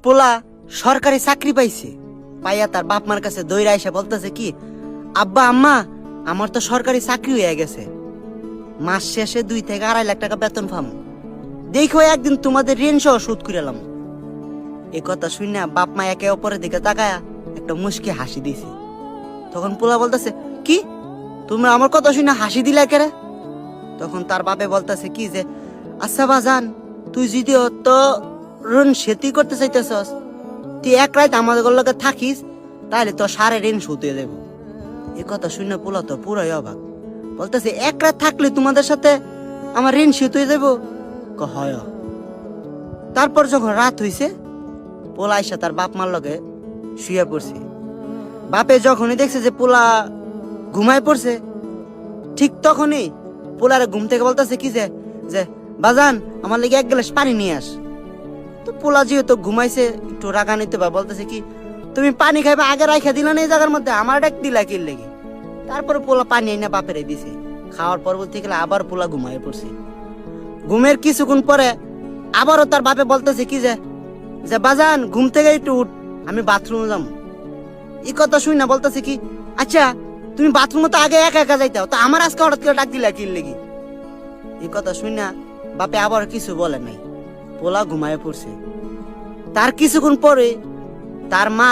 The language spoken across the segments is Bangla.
পোলা সরকারি চাকরি পাইছে, পাইয়া তার বাপ মার কাছে দৌড়া এসে বলতেছে কি, আব্বা আম্মা আমার তো সরকারি চাকরি হয়ে গেছে, মাস শেষে 2 থেকে 2.5 লাখ টাকা বেতন পাবো, দেখো একদিন তোমাদের ঋণ সহ শোধ করে এলাম। এই কথা শুনে বাপ মা একে অপরের দিকে তাকায়া একটা মুচকি হাসি দিছে। তখন পোলা বলতেছে কি, তোমরা আমার কথা শুনে হাসি দিলা কেরে? তখন তার বাপে বলতেছে কি যে, আচ্ছা বাজান, তুই যদি অত ঋণ সেতি করতে চাইতেছস, তুই এক রাত আমাদের লগে থাকিস, তাহলে তো সারে ঋণ শোধ হয়ে যাবো। এই কথা শুনে পোলা তো পুরাই অবাক, বলতেছে এক রাত থাকলে তোমাদের সাথে আমার ঋণ শোধ হয়ে যাবো? হয়। তারপর যখন রাত হইছে, পোলা আইসা তার বাপ মার লগে শুয়ে পড়ছে। বাপে যখনই দেখছে যে পোলা ঘুমায় পড়ছে, ঠিক তখনই পোলারে ঘুম থেকে বলতেছে কি যে, বাজান আমার লেগে 1 গ্লাস পানি নিয়ে আস। তো পোলা যেহেতু ঘুমাইছে একটু রাগা নিতে পারে, বলতেছে কি, তুমি পানি খাইবে আগে রাখা দিলা না এই জায়গার মধ্যে, আমার ডাক দিলা কি লেগে? তারপরে পোলা পানি এনে বাপেরে দিছে। খাওয়ার পরবর্তী গেলে আবার পোলা ঘুমায় পড়ছে। ঘুমের কিছুক্ষণ পরে আবারও তার বাপে বলতেছে কি যে, বাজান ঘুম থেকে একটু উঠ, আমি বাথরুমে যাবো। এই কথা শুই না বলতেছে কি, আচ্ছা তুমি বাথরুমে তো আগে একা একা যাইতাও, তো আমার আজকে হঠাৎ করে ডাক দিলা কি লেগে? এই কথা শুই না বাপে আবার কিছু বলে নাই, পোলা ঘুমায় পড়ছে। তার কিছুক্ষণ পরে তার মা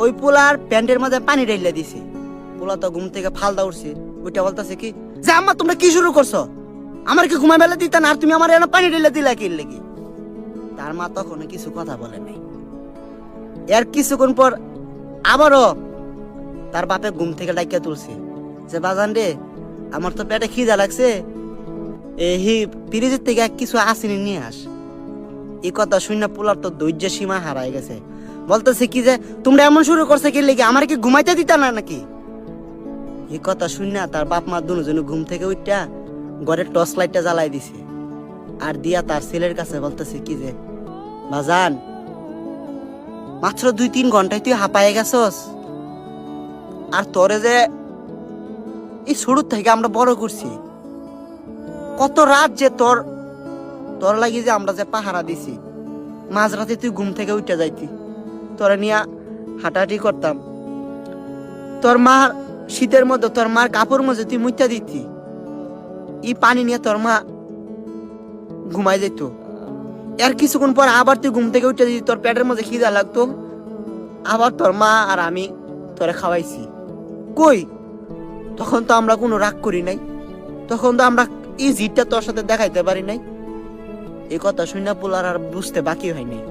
ওই পোলার প্যান্টের মধ্যে পানি ঢেলে দিছে। পোলা তো ঘুম থেকে ফালদা উঠছে, ওইটা বলতেছে কি যে, আম্মা তোমরা কি শুরু করছো? আমার কি ঘুমায় বেলা দিতা না, আর তুমি আমার এনে পানি ঢেলে দিলা কি লেগে? তার মা তখন কিছু কথা বলে নাই। এর কিছুক্ষণ পর আবারও তার বাপে ঘুম থেকে ডাকিয়া তুলছে যে, বাজান রে, আমার তো পেটে খিদা লাগছে, এই ফ্রিজের থেকে কিছু আসেনি নিয়ে আস। এই কথা শুনে পোলার তো ধৈর্য সীমা হারাই গেছে, বলতেছে কি যে, তোমরা এমন শুরু করছে কি লেগে, আমার কি ঘুমাইতে দিতা না নাকি? এই কথা শুনে তার বাপ মা দুজনে ঘুম থেকে উঠটা ঘরের টর্চ লাইটটা জ্বালাই দিছে, আর দিয়া তার ছেলের কাছে বলতেছে কি যে, বাজান মাত্র 2-3 ঘন্টায় তুই হাঁপায়ে গেছস, আর তোরে যে এই শুরু থেকে আমরা বড় করছি, কত রাত যে তোর লাগি যে আমরা যে পাহারা দিছি, মাঝরাতে তুই ঘুম থেকে উঠে যাইতি, তোরা নিয়ে হাঁটাহাঁটি করতাম, তোর মা শীতের মধ্যে তোর মার কাপড় মধ্যে তুই মুইতা দিতি, এই পানি নিয়ে তোর মা ঘুমাই যেত। এর কিছুক্ষণ পর আবার তুই ঘুম থেকে উঠে দিতি, তোর পেটের মধ্যে খিদা লাগতো, আবার তোর মা আর আমি তোরে খাওয়াইছি। কই, তখন তো আমরা কোনো রাগ করি নাই, তখন তো আমরা এই জিদটা তোর সাথে দেখাইতে পারি নাই। এই কথা শুনে পোলার আর বুঝতে বাকি হয় নাই।